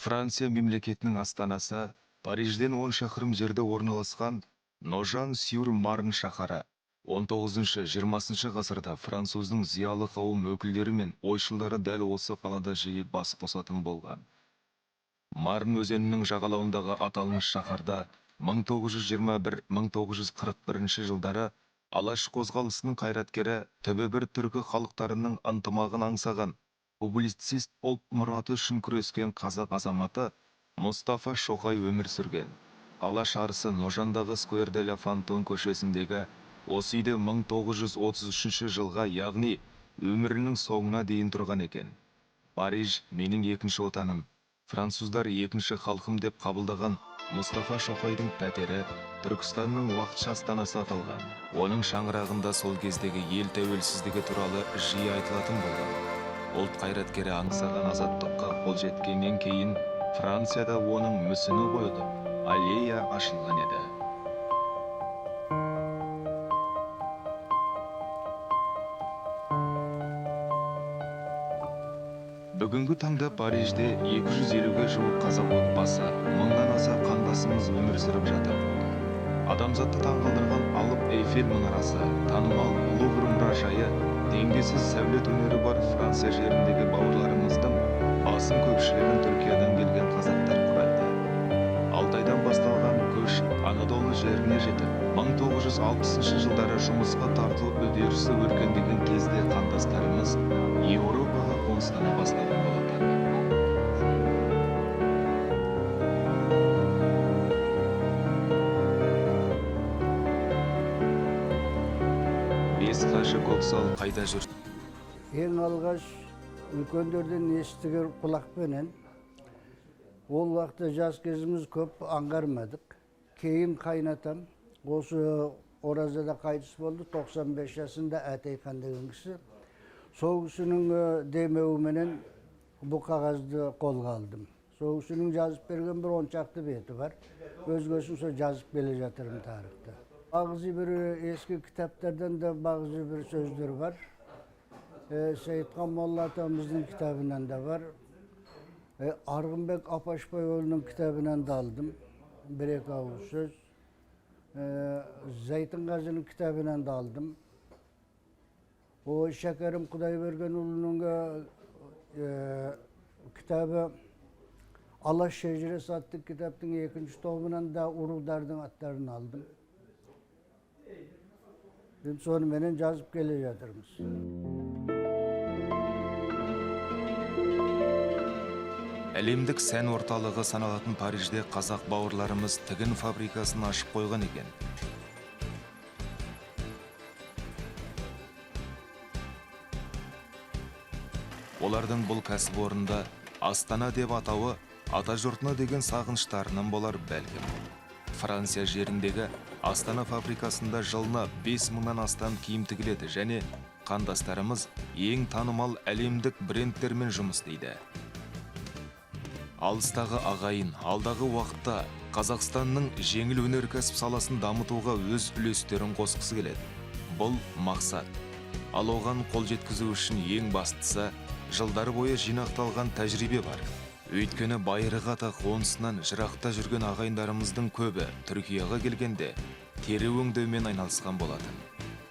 Франция мемлекетінің астанасы Парижден 10 шақырым жерде орналасқан Ножан-сюр-Марн шаһары 19-20 ғасырда француздың зиялы қауым өкілдері мен ойшылдары дәл осы қалада жиі бас қосатын болған. Марн өзенінің жағалауындағы аталмыш шаһарда 1921-1941 жылдары алаш қозғалысының қайраткері, түбі бір түркі халықтарының ынтымағын аңсаған публицист ұлт мұраты үшін күрескен қазақ азаматы Мұстафа Шоқай өмір сүрген. Алаш арысы Ножандағы Сквер де ла Фонтен көшесіндегі осы үйде 1933 жылға, яғни өмірінің соңына дейін тұрған екен. Париж менің екінші отаным, француздар екінші халқым деп қабылдаған Мұстафа Шоқайдың пәтері Түркістанның уақытша астанасы аталған. Оның шаңырағында сол кездегі ел тәуелсіздігі туралы жиі айтылатын болған. Ұлт қайраткері аңсаған азаттыққа қол жеткеннен кейін Францияда оның мүсіні қойылып, аллея ашылған еді. Бүгінгі таңда Парижде 250-ге жуық қазақ отбасы, мыңнан аса қандасымыз өмір сүріп жатыр. Адамзатты таңғалдырған алып Эйфель мұнарасы, танымал Лувр мұражайы, деңгейсіз сәулет өнері бар Франция жеріндегі бауырларымыздың басым көпшілігін Түркиядан келген қазақтар құрайды. Алтайдан басталған көш Анадолы жеріне жетіп, 1960 жылдары жұмысқа тартылу үдерісі өркендеген кезде қандастарымыз Еуропаға қоныстана бастаған болатын. Бес қашы көксал қайда жүр? Ең алғаш үлкендерден естіген құлақпенен, ол уақытта жас кезіміз көп аңғармадық. Кейін қайнатам, осы Оразада қайтыс болды, 95 жасында Әтейхан деген кісі. Сол кісінің демеуіменен бұл қағазды қолға алдым. Сол кісінің жазып берген бір 10 шақты беті бар. Өзгесін сол жазып келе жатырмын тарихта. Бағзы бір ескі кітаптардан да бағзы бір сөздер бар. Сейітхан Молла атамыздың кітабынан да бар. Арғынбек Апашбайұлының кітабынан да алдым. Бір-екі ауыз сөз. Зайтынғазының кітабынан да алдым. O Şekerim Құдайбергенұлының кітабы Алаш шежіресі атты кітаптың екінші томынан да ұрудардың аттарын алдым. Сонымен жазып келе жатырмыз. Әлемдік сән орталығы саналатын Парижде қазақ бауырларымыз тігін фабрикасын ашып қойған екен. Олардың бұл кәсіпорында Астана деп атауы атажұртына деген сағыныштарынан болар бәлкім. Франция жеріндегі Астана фабрикасында жылына 5000-нан астам киім тігіледі және қандастарымыз ең танымал әлемдік брендтермен жұмыс істейді. Алыстағы ағайын алдағы уақытта Қазақстанның жеңіл өнеркәсіп саласын дамытуға өз үлестерін қосқысы келеді. Бұл мақсат. Ал оған қол жеткізу үшін ең бастысы жылдар бойы жинақталған тәжірибе бар. Өйткені байырғы ата қонысынан жырақта жүрген ағайындарымыздың көбі Түркияға келгенде тері өңдеумен айналысқан болатын.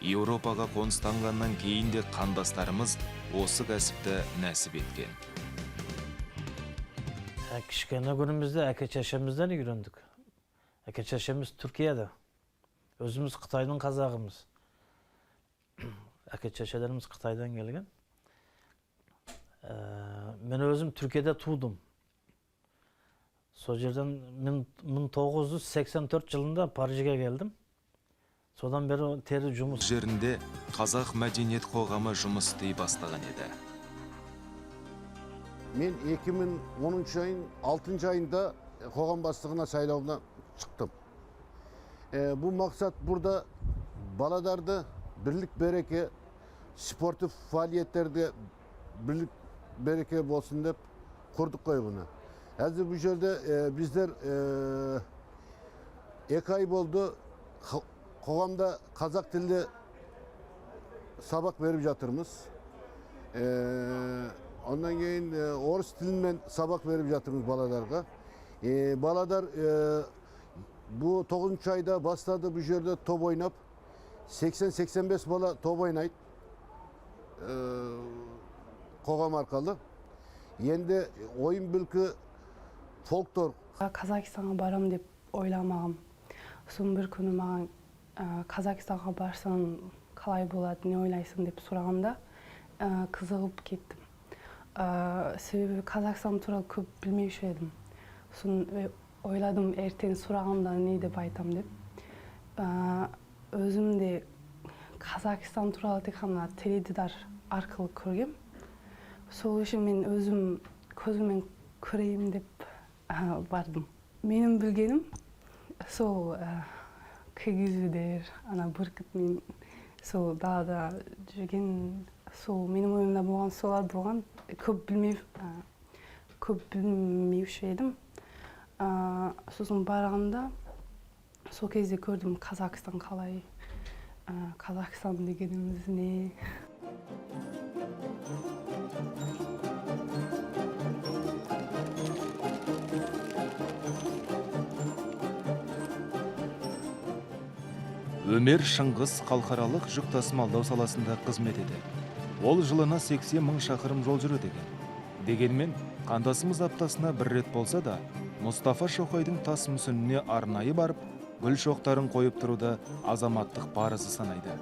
Еуропаға қоныстанғаннан кейін де қандастарымыз осы кәсіпті нәсіп еткен. Кішкене күнімізде әке-шешемізден үйрендік. Әке-шешеміз Түркияда. Өзіміз Қытайдың қазағымыз. Әке-шешелеріміз Қытайдан келген. Мен өзім Түркияда тудым. Сол жерден 1984 жылында Парижге келдім. Содан бері тері жұмыс. Жерінде қазақ мәдениет қоғамы жұмыс істей бастаған еді. Мен 2010 айын 6 айында қоғам бастығына сайлауына шықтым. Бұл мақсат burada баладарды бірлік береке, спорты фаалиеттерде бірлік береке болсын деп құрдық қой бұны. Әзір бұл жерде біздер 2 ай болды қоғамда қазақ тілді сабақ беріп жатырмыз. Ondan keyin orus tilinden sabak verip жатырмыз balalarga. Balalar bu 9. ayda başladı bu yerde top oynap 80-85 bala top oynaydı. Kogam arkalı. Endi oyun bülkü folklor. Kazakistan'a барам деп ойламағам. Соң бір күні маған Казакистанға барсаң қалай болады, не ойлайсың деп сұрағанда қызығып кеттім. Себебі Казакстан туралы көп білмеуші едім. Соң ойладым, ертең сұрағанда не деп айтам деп. Өзім де Казакистан туралы тек қана теледидар арқылы көргем. Сол үшін мен өзім көзіммен көрейін деп бардым. Менің білгенім сол кигізудер, ана бүркітмен сол далада жүрген, сол менің ойымда болған солар болған. Көп білмеуші едім. Сосын барғанда сол кезде көрдім Казакстан қалай, Казакстан дегеніміз не. Өмер Шыңғыс халықаралық жүк тасымалдау саласында қызмет етеді. Ол жылына 80 мың шақырым жол жүреді екен. Дегенмен, қандасымыз аптасына бір рет болса да, Мұстафа Шоқайдың тас мүсініне арнайы барып, гүл шоқтарын қойып тұруды азаматтық парызы санайды.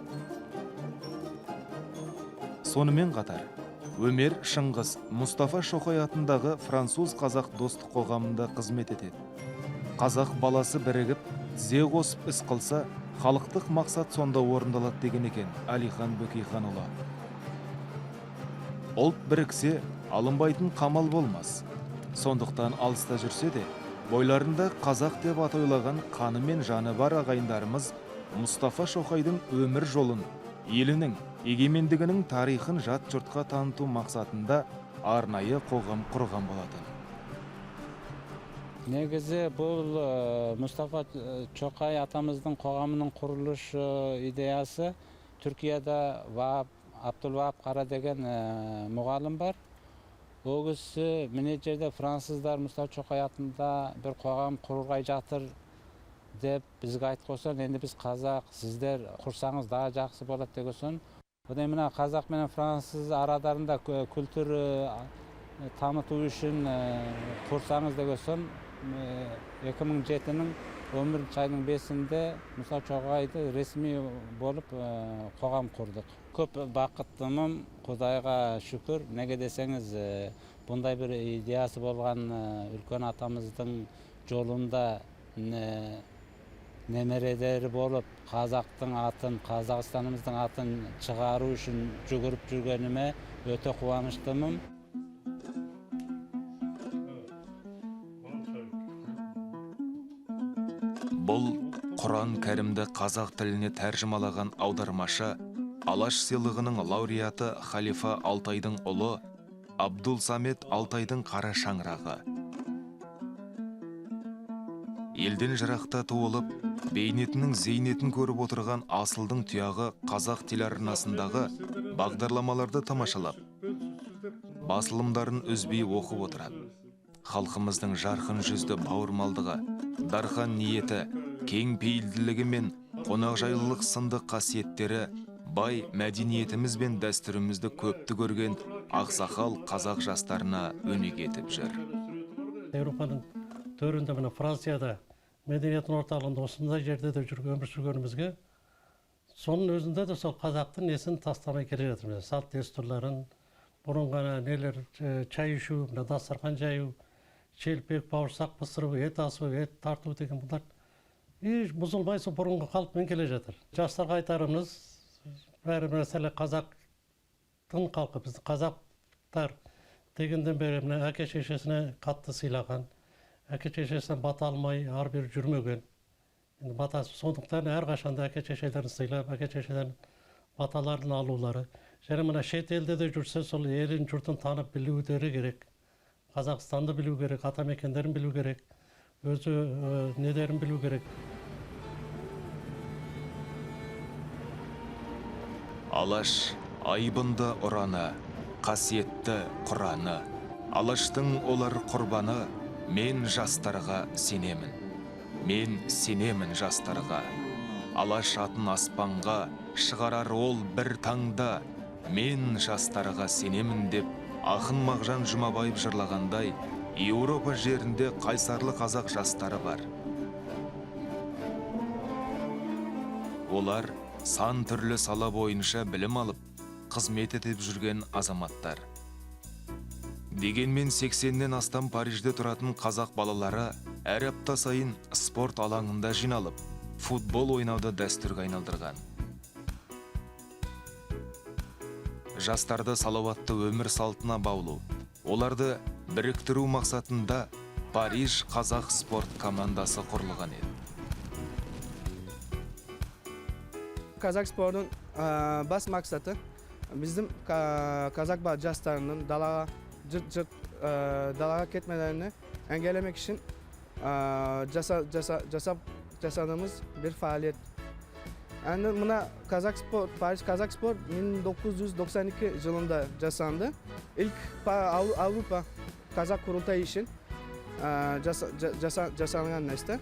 Сонымен қатар, Өмер Шыңғыс Мұстафа Шоқай атындағы француз-қазақ достық қоғамында қызмет етеді. Қазақ баласы бірігіп, тізе қосып іс қылса, халықтық мақсат сонда орындалады деген екен Әлихан Бөкейханұлы. Ұлт біріксе, алынбайтын қамал болмас. Сондықтан алыста жүрсе де, бойларында қазақ деп атойлаған қаны мен жаны бар ағайындарымыз Мұстафа Шоқайдың өмір жолын, елінің егемендігінің тарихын жат жұртқа таныту мақсатында арнайы қоғам құрған болатын. Негізі бұл Мұстафа Шоқай атамыздың қоғамының құрылыш идеясы Түркияда Абдулвахап Қара деген мұғалім бар. Ол кісі міне жерде француздар Мұстафа Шоқай атында бір қоғам құрғай жатыр деп бізге айтып қойсын, енді біз қазақ, сіздер құрсаңыз дағы жақсы болады деген соң. Одан мына қазақ мен француз арадарында күлтүр таныту үшін құрсаңыз деген соң 2007-нің 11 айының 5-інде Мұстафа Шоқайды ресми болып қоғам құрдық. Көп бақыттымын, Құдайға шүкір. Неге десеңіз, бұндай бір идеясы болған үлкен атамыздың жолында немередері болып, қазақтың атын, Қазақстанымыздың атын шығару үшін жүгіріп жүргеніме өте қуаныштымын. Бұл Құран кәрімді қазақ тіліне тәржімалаған аудармашы, Алаш сыйлығының лауреаты Халифа Алтайдың ұлы Абдул Самет Алтайдың қара шаңырағы. Елден жырақта туылып, бейнетінің зейнетін көріп отырған асылдың тұяғы қазақ телеарнасындағы бағдарламаларды тамашалап, басылымдарын үзбей оқып отырады. Халқымыздың жарқын жүзді бауырмалдығы, дархан ниеті, кең пейілділігі мен қонақжайлылық сынды қасиеттері бай мәдениетіміз бен дәстүрімізді көпті көрген ақсақал қазақ жастарына өнеге етіп жүр. Еуропаның төрінде мына Францияда мәдениеттің орталығында осындай жерде де өмір сүргенімізге, соның өзінде де сол қазақтың несін тастамай келе жатырмыз. Салт дәстүрлерін, бұрын ғана нелер чай ішу, дастархан жаю, шелпек, бауырсақ пісіру, ет асу, ет тарту деген бұлар бұзылмай сол бұрынғы қалыппен келе жатыр. Жастарға айтарымыз, бәрі мәселе қазақтың халқы, біздің қазақтар дегенден бері әке шешесіне қатты сыйлаған, әке шешесінен бата алмай ар бері жүрмеген. Батасы сондықтан әрқашанда әке шешелерін сыйлап, әке шешелерін баталарын алулары. Және мына шет елде де жүрсе, сол елін жұртын танып білудері керек. Қазақстанды білу керек, атамекендерін білу керек, өзі недерін білу керек. Алаш айбынды ұраны, қасиетті Құраны. Алаштың олар құрбаны, мен жастарға сенемін. Мен сенемін жастарға. Алаш атын аспанға шығарар ол бір таңда. Мен жастарға сенемін деп, ақын Мағжан Жұмабаев жырлағандай, Еуропа жерінде қайсарлы қазақ жастары бар. Олар сан түрлі сала бойынша білім алып, қызмет етіп жүрген азаматтар. Дегенмен 80-нен астам Парижде тұратын қазақ балалары әр апта сайын спорт алаңында жиналып, футбол ойнауды дәстүрге айналдырған. Жастарды салауатты өмір салтына баулу, оларды біріктіру мақсатында Париж қазақ спорт командасы құрылған еді. Қазақ спорттың бас мақсаты біздің қазақ жастарының далаға далаға кетмелеріне әңгелемек үшін жасадığımız bir faaliyet. Yani buna Paris Kazak Spor 1992 yılında жасанды. İlk Avrupa Kazak Kurultayı için жасанған нәрсе.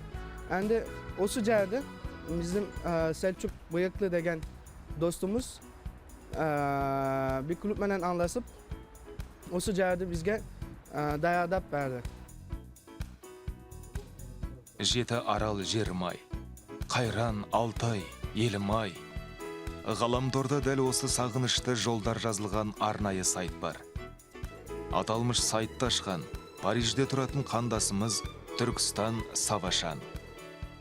Yani осы жерде bizim Selçuk Bıyıklı деген dostumuz bir kulüpмен anlaşıp осы жерде bizge dayadıp verdi. Жеті арал жермай, қайран Алтай, елімай. Ғаламторда дәл осы сағынышты жолдар жазылған арнайы сайт бар. Аталмыш сайтты ашқан Парижде тұратын қандасымыз Түркістан Савашан.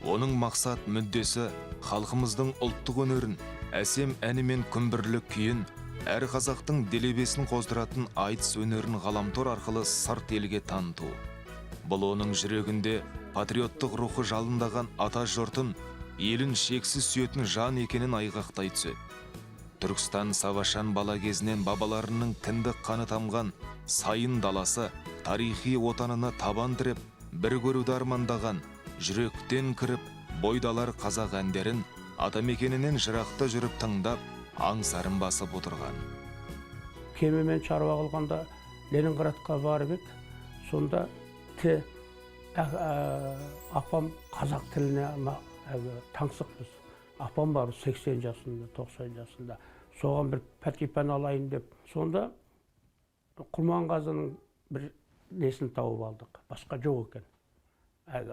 Оның мақсат мүддесі халқымыздың ұлттық өнерін, әсем әні мен күмбірлі күйін, әр қазақтың делебесін қоздыратын айтыс өнерін ғаламтор арқылы сырт елге таныту. Бұл оның жүрегінде патриоттық рухы жалындаған ата жұртын, елін шексіз сүйетін жан екенін айғақтай түседі. Түркістан Савашан бала кезінен бабаларының кіндік қаны тамған сайын даласы, тарихи отанына табан тіреп, бір көруді армандаған, жүректен кіріп, бойдалар қазақ әндерін атамекенінен жырақта жүріп тыңдап, аңсарын басып отырған. Кемемен шаруа қылғанда Ленинградқа барып ек, сонда апам қазақ тіліне таңсықпыз. Апам бар 80 жасында, 90 жасында. Соған бір пәтипән алайын деп. Сонда Құрманғазының бір несін тауып алдық. Басқа жоқ екен.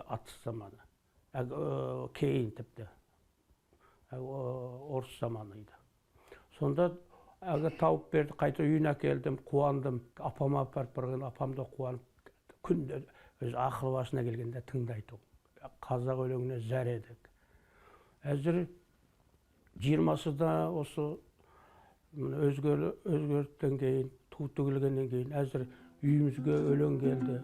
Атыс заманы. Кейін тіпті. Орыс заманы еді. Сонда тауып берді, қайта үйіне әкелдім, қуандым. Апама апарып барған, апам да қуанып. Күнде өз ақыл басына келгенде тыңдайды. Қазақ өлеңіне зәр едік. Әзір 20-сында осы өзгерттен кейін, ту тігілгеннен кейін, әзір үйімізге өлең келді.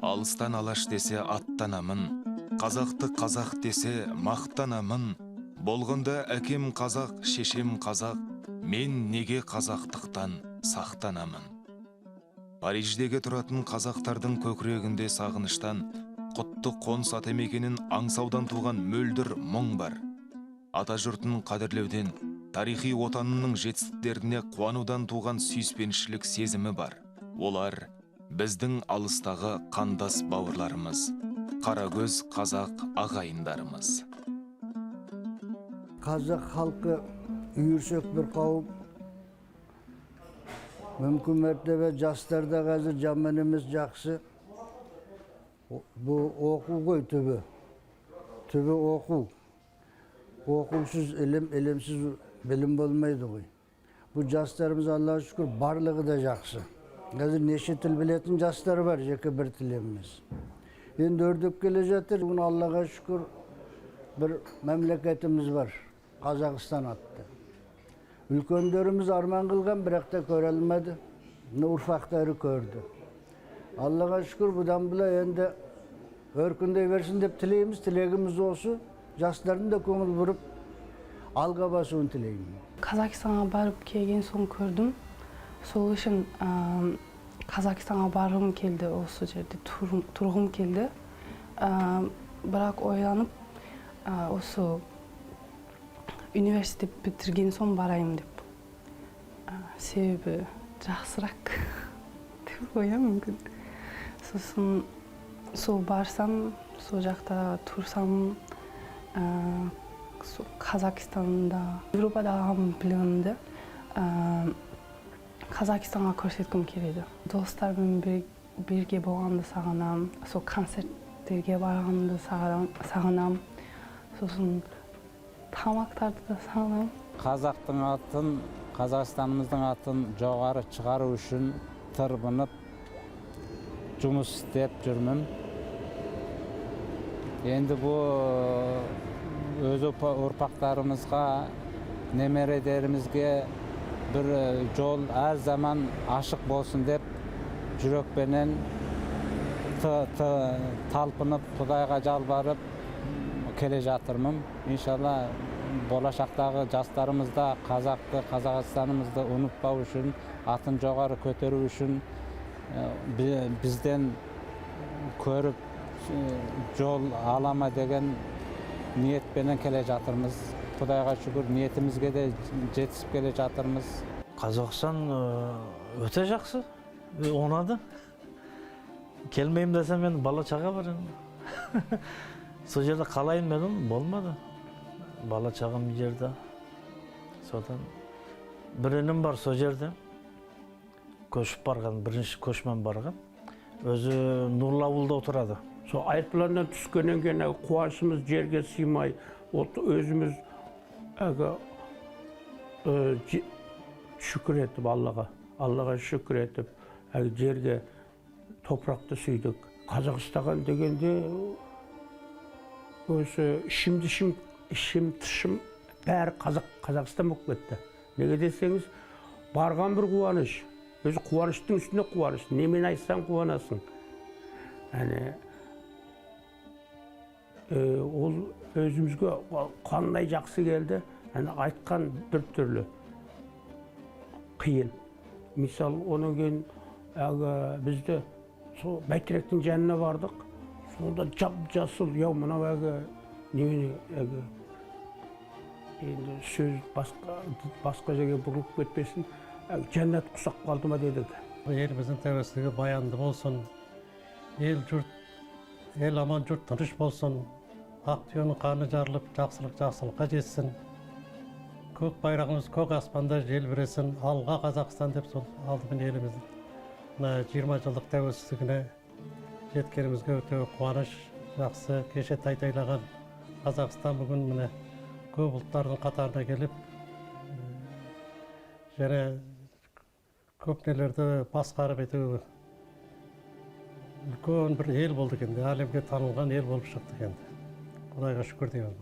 Алыстан алаш десе аттанамын, қазақты қазақ десе мақтанамын. Болғанда әкем қазақ, шешем қазақ, мен неге қазақтықтан сақтанамын. Париждегі тұратын қазақтардың көкірегінде сағыныштан, құтты қоныс атамекенін аңсаудан туған мөлдір мұң бар. Ата жұртын қадірлеуден, тарихи отанының жетістіктеріне қуанудан туған сүйіспеншілік сезімі бар. Олар біздің алыстағы қандас бауырларымыз, қарагөз қазақ ағайындарымыз. Қазақ халқы үйірсек бір қауым. Мүмкін мәртебе жастарда қазір жаманымыз жақсы. Бұл оқу ғой түбі. Түбі оқу. Оқусыз ілім, ілімсіз білім болмайды ғой. Бұл жастарымыз Аллаға шүкір барлығы да жақсы. Қазір неше тіл білетін жастар бар, жеке бір тіл емес. Енді өрдіп келе жатыр, бүгін Аллаға шүкір бір мемлекетіміз бар, Қазақстан атты. Үлкендеріміз арман қылған, бірақ та көре алмады. Ұрпақтары көрді. Аллаға шүкір бұдан былай енді өркіндей берсін деп тілейміз, тілегіміз осы. Жастардың да көңіл бұрып, алға басуын тілеймін. Қазақстанға барып келген соң көрдім. Сол үшін Қазақстанға барғым келді, осы жерде тұрғым келді. Бірақ ойланып, осы университет бітірген соң барайым деп. себебі жақсырақ деп ойлаймын мүмкін. Сосын сол барсам, сол жақта тұрсам, Қазақстанда, Европада ағам білімімді Қазақстанға көрсеткім келеді. Достармен бірге болғанды сағынам, сол концерттерге барғанды сағынам, сосын тамақтарды да сағынам. Қазақтың атын, Қазақстанымыздың атын жоғары шығару үшін тырбынып, жұмыс істеп жүрмін. Енді бұл өз ұрпақтарымызға, немерелерімізге bir жол әр заман ашық болсын деп жүрекпенен талпынып, Құдайға жалбарып келе жатырмын. Иншалла болашақтағы жастарымызда қазақты, Қазақстанымызды ұмытпау үшін, атын жоғары көтеру үшін бізден көріп жол алама деген ниетпенен келе жатырмыз. Құдайға шүкір, ниетімізге де жетісіп келе жатырмыз. Қазақстан өте жақсы, ұнады. Келмеймін десем мен бала шаға бар. Сол жерде қалайын дедім, болмады. Бала шағам жерде. Содан бір інім бар сол жерде. Көшіп барған, бірінші көшмен барған. Өзі Нұрлы ауылда отырады. Сол айырпланнан түскеннен кейін қуанышымыз жерге сыймай, өзіміз шүкір етіп Аллаға шүкір етіп, жерге топырақты сүйдік. Қазақстан дегенде өзі ішім тышым бәрі Қазақстан болып кетті. Неге десеңіз, барған бір қуаныш, өзі қуаныштың үстіне қуаныш, немен айтсаң қуанасың. Ол өзімізге қандай жақсы келді, айтқан бір түрлі қиын. Мисал, оның кейін бізді Бәйтеректің жанына бардық, сонда жап-жасыл, мынау енді сөз басқа жерге бұрылып кетпесін, жәннат құсап қалды ма дедік. Еліміздің тәуелсіздігі баянды болсын, ел аман жұрт тыныш болсын, ақ түйенің қаны жарылып, жақсылыққа жетсін. Көк байрағымыз көк аспанда желбіресін, алға Қазақстан деп сол алдымен еліміздің 20 жылдық тәуелсіздігіне жеткенімізге өте қуаныш, жақсы, кеше тайтайлаған Қазақстан бүгін міне көп ұлттардың қатарына келіп, және көп нелерді басқарып ету үлкен бір ел болды екен, әлемге танылған ел болып шықты екен. Құдайға шүкір деймін.